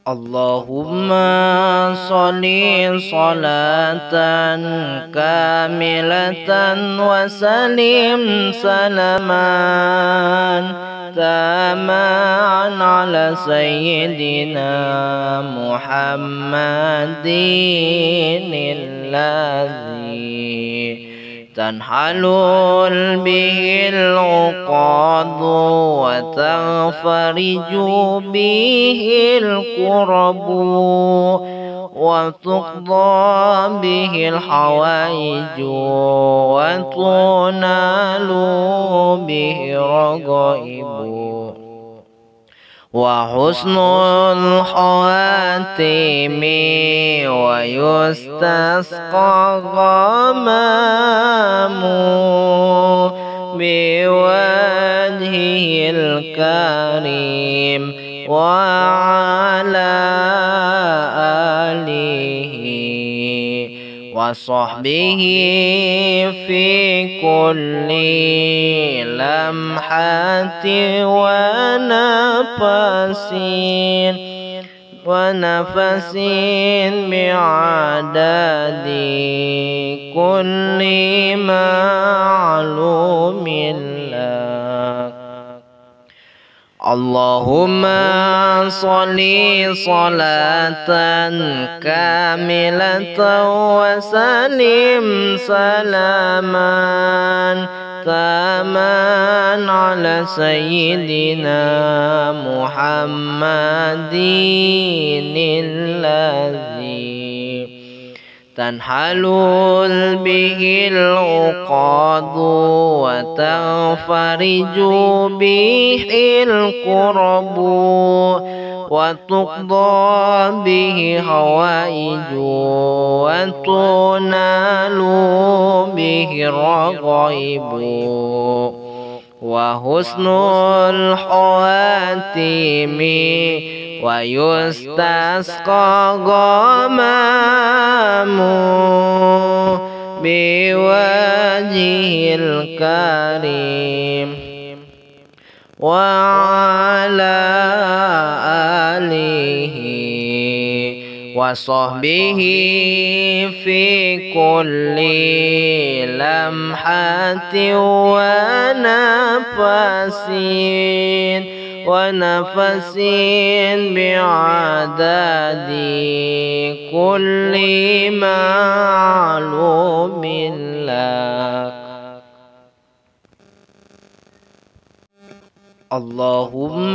اللهم صل صلاة كاملة وسلم سلاما تاما على سيدنا محمد الذي تنحل به العقد وتنفرج به الكرب وتقضى به الحوائج وتنال به الرغائب وحسن الخواتم ويستسقى الغمام بوجهه الكريم وعلى آله وصحبه في كل لمحة ونفس بعدد كل معلوم لك. اللهم صل صلاة كاملة وسلم سلاما تاما على سيدنا محمد الذي تنحل به العقد وتنفرج به الكرب وتقضى به حوائج وتنال به الرغائب وحسن الخواتم ويستسقى الغمام بوجهه الكريم وعلى آله وصحبه في كل لمحة ونفس بعدد كل معلوم لك. اللهم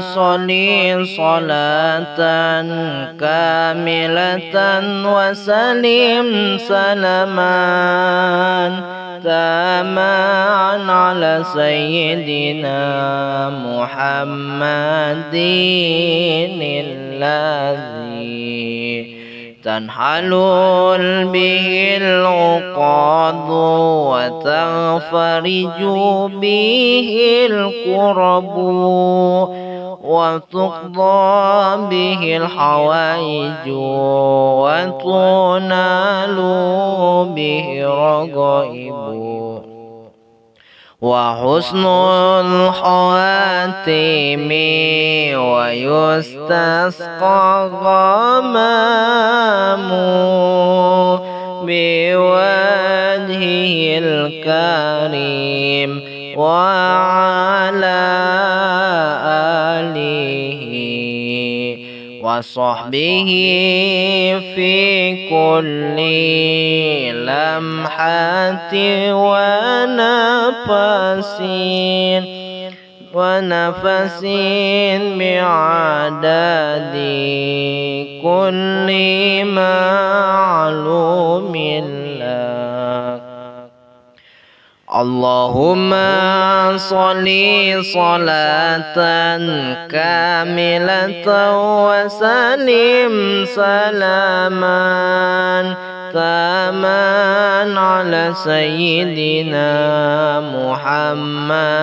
صل صلاة كاملة وسلم سلاما تاما على سيدنا محمد الذي تنحل به العقد وتنفرج به الكرب وتقضى به الحوائج وتنال به الرغائب وحسن الخواتم ويستسقى الغمام بوجهه الكريم وعلى آله وصحبه في كل لمحة ونفس بعدد كل معلوم لك. اللهم صل صلاة كاملة وسلم سلاما تاما على سيدنا محمد